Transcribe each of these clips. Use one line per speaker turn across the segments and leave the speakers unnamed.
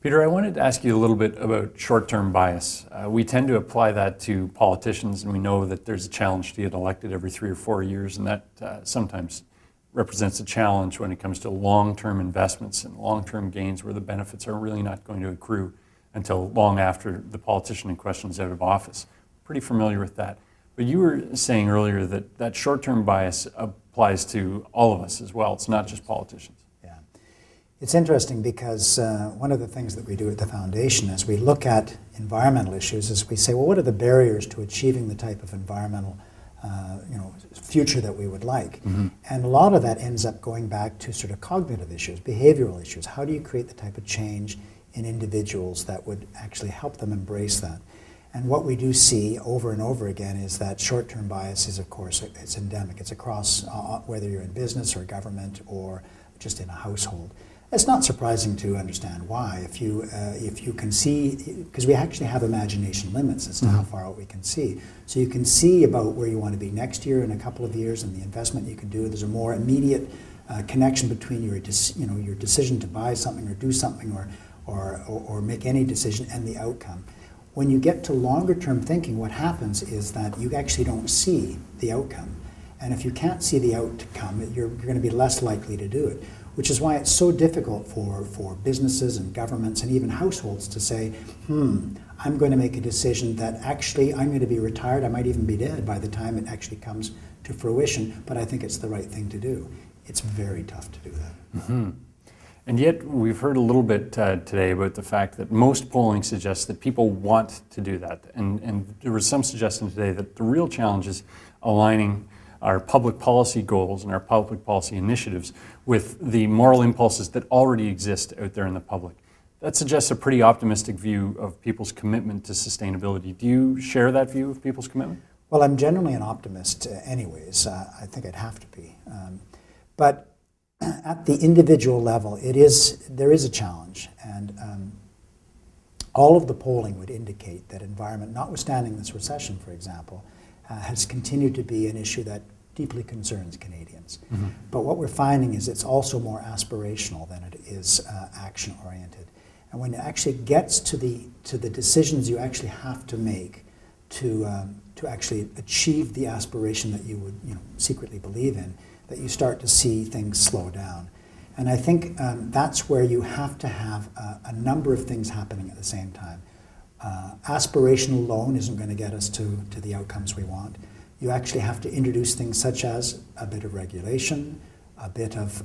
Peter, I wanted to ask you a little bit about short-term bias. We tend to apply that to politicians, and we know that there's a challenge to get elected every 3 or 4 years, and that sometimes represents a challenge when it comes to long-term investments and long-term gains where the benefits are really not going to accrue until long after the politician in question is out of office. Pretty familiar with that. But you were saying earlier that that short-term bias applies to all of us as well. It's not just politicians.
It's interesting because one of the things that we do at the foundation as we look at environmental issues is we say, well, what are the barriers to achieving the type of environmental future that we would like? Mm-hmm. And a lot of that ends up going back to sort of cognitive issues, behavioral issues. How do you create the type of change in individuals that would actually help them embrace that? And what we do see over and over again is that short-term bias is, of course, it's endemic. It's across whether you're in business or government or just in a household. It's not surprising to understand why. If you can see, because we actually have imagination limits as to how far out we can see. So you can see about where you want to be next year in a couple of years and the investment you can do. There's a more immediate connection between your decision to buy something or do something or make any decision and the outcome. When you get to longer term thinking, what happens is that you actually don't see the outcome. And if you can't see the outcome, you're going to be less likely to do it. Which is why it's so difficult for businesses and governments and even households to say, I'm going to make a decision that actually I'm going to be retired, I might even be dead by the time it actually comes to fruition, but I think it's the right thing to do. It's very tough to do that.
Mm-hmm. And yet we've heard a little bit today about the fact that most polling suggests that people want to do that. And there was some suggestion today that the real challenge is aligning our public policy goals and our public policy initiatives with the moral impulses that already exist out there in the public. That suggests a pretty optimistic view of people's commitment to sustainability. Do you share that view of people's commitment?
Well, I'm generally an optimist anyways. I think I'd have to be. But at the individual level, there is a challenge. And all of the polling would indicate that environment, notwithstanding this recession, for example, has continued to be an issue that deeply concerns Canadians. Mm-hmm. But what we're finding is it's also more aspirational than it is action-oriented. And when it actually gets to the decisions you actually have to make to actually achieve the aspiration that you would secretly believe in, that you start to see things slow down. And I think that's where you have to have a number of things happening at the same time. Aspiration alone isn't going to get us to the outcomes we want. You actually have to introduce things such as a bit of regulation, a bit of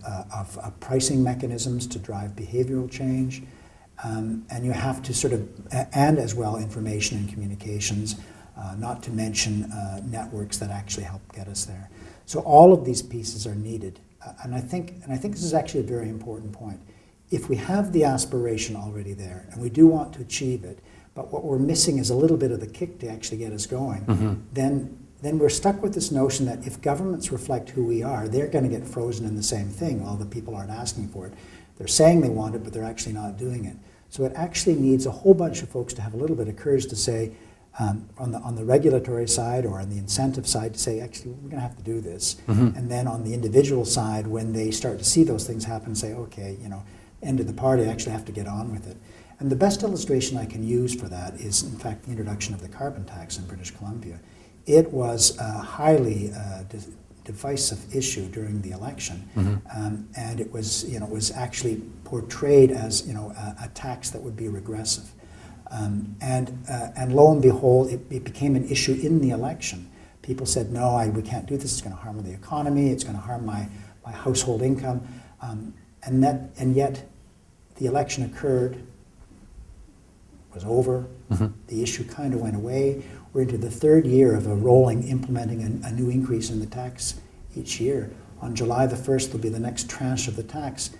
pricing mechanisms to drive behavioral change, and you have to and as well information and communications, not to mention networks that actually help get us there. So all of these pieces are needed, and I think this is actually a very important point. If we have the aspiration already there, and we do want to achieve it, but what we're missing is a little bit of the kick to actually get us going, then we're stuck with this notion that if governments reflect who we are, they're going to get frozen in the same thing while the people aren't asking for it. They're saying they want it, but they're actually not doing it. So it actually needs a whole bunch of folks to have a little bit of courage to say, on the regulatory side or on the incentive side, to say, actually, we're going to have to do this. Mm-hmm. And then on the individual side, when they start to see those things happen, say, okay, end of the party, I actually have to get on with it. And the best illustration I can use for that is, in fact, the introduction of the carbon tax in British Columbia. It was a highly divisive issue during the election, and it was actually portrayed as a tax that would be regressive, and lo and behold, it became an issue in the election. People said, no, we can't do this. It's going to harm the economy. It's going to harm my household income, and yet the election occurred. Was over. Mm-hmm. The issue kind of went away. We're into the third year of implementing a new increase in the tax each year. On July the 1st, there'll be the next tranche of the tax.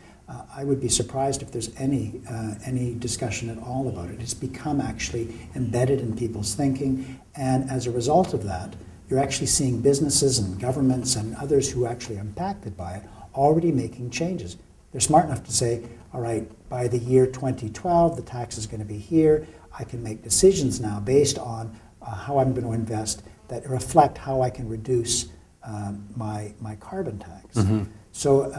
I would be surprised if there's any discussion at all about it. It's become actually embedded in people's thinking, and as a result of that, you're actually seeing businesses and governments and others who actually are impacted by it already making changes. They're smart enough to say, all right, by the year 2012, the tax is going to be here. I can make decisions now based on how I'm going to invest that reflect how I can reduce my carbon tax. Mm-hmm. So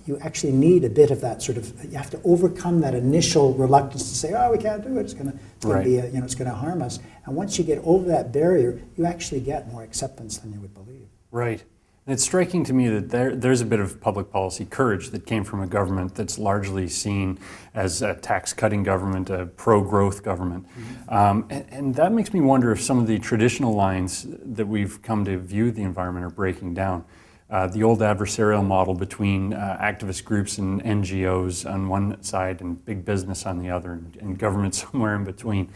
you actually need a bit of that sort of, you have to overcome that initial reluctance to say, oh, we can't do it, it's going to be, it's going to harm us. And once you get over that barrier, you actually get more acceptance than you would believe.
Right. And it's striking to me that there's a bit of public policy courage that came from a government that's largely seen as a tax-cutting government, a pro-growth government. And that makes me wonder if some of the traditional lines that we've come to view the environment are breaking down. The old adversarial model between activist groups and NGOs on one side and big business on the other, and government somewhere in between.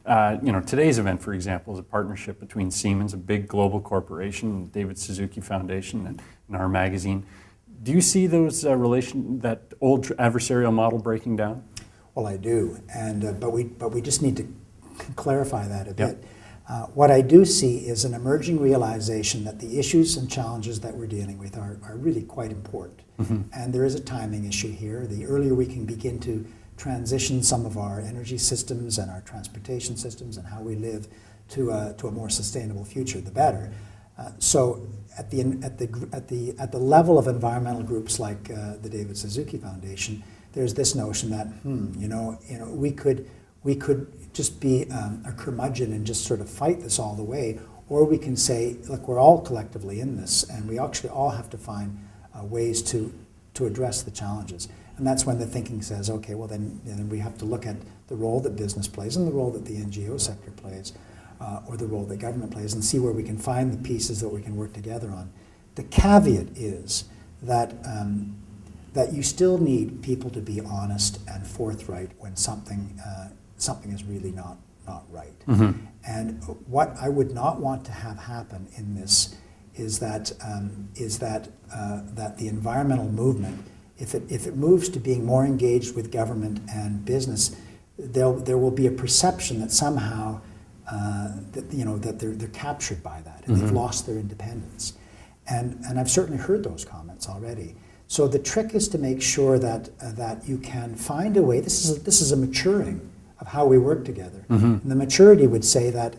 Today's event, for example, is a partnership between Siemens, a big global corporation, and David Suzuki Foundation, and our magazine. Do you see those that old adversarial model breaking down?
Well, I do, and but we just need to clarify that a bit. What I do see is an emerging realization that the issues and challenges that we're dealing with are really quite important, and there is a timing issue here. The earlier we can begin to transition some of our energy systems and our transportation systems and how we live to a more sustainable future, the better. So at the level of environmental groups like the David Suzuki Foundation, there's this notion that we could just be a curmudgeon and just sort of fight this all the way, or we can say, look, we're all collectively in this, and we actually all have to find ways to address the challenges. And that's when the thinking says, okay, well then we have to look at the role that business plays and the role that the NGO sector plays, or the role that government plays, and see where we can find the pieces that we can work together on. The caveat is that that you still need people to be honest and forthright when something is really not right. And what I would not want to have happen in this is that that the environmental movement, if it moves to being more engaged with government and business, there will be a perception that somehow that they're captured by that and they've lost their independence. And I've certainly heard those comments already. So the trick is to make sure that you can find a way. This is a maturing of how we work together. And the maturity would say that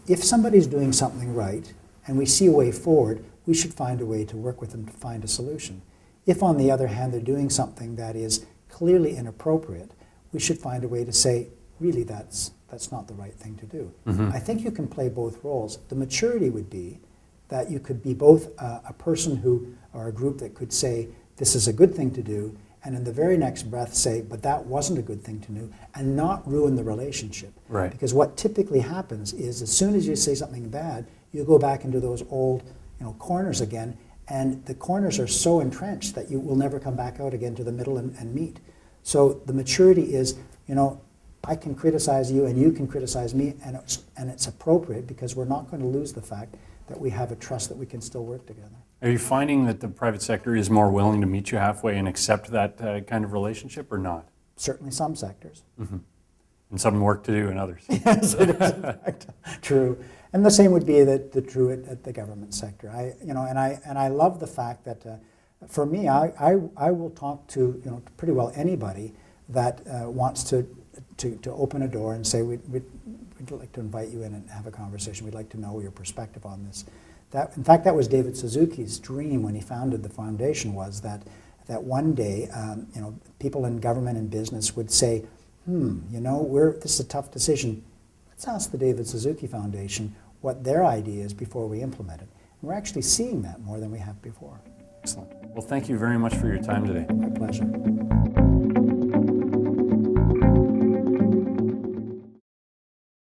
if somebody's doing something right and we see a way forward, we should find a way to work with them to find a solution. If, on the other hand, they're doing something that is clearly inappropriate, we should find a way to say, really, that's not the right thing to do. I think you can play both roles. The maturity would be that you could be both a person or a group that could say, this is a good thing to do, and in the very next breath say, but that wasn't a good thing to do, and not ruin the relationship.
Right.
Because what typically happens is as soon as you say something bad, you go back into those old corners again, and the corners are so entrenched that you will never come back out again to the middle and meet. So the maturity is, I can criticize you and you can criticize me, and it's appropriate because we're not going to lose the fact that we have a trust that we can still work together.
Are you finding that the private sector is more willing to meet you halfway and accept that kind of relationship, or not?
Certainly some sectors.
And some work to do in others.
Yes, it is in fact true. And the same would be true at the government sector. I love the fact that for me, I will talk to pretty well anybody that wants to open a door and say we'd like to invite you in and have a conversation. We'd like to know your perspective on this. In fact, that was David Suzuki's dream when he founded the foundation, was that one day people in government and business would say, this is a tough decision. Let's ask the David Suzuki Foundation what their idea is before we implement it. And we're actually seeing that more than we have before.
Excellent. Well, thank you very much for your time today.
My pleasure.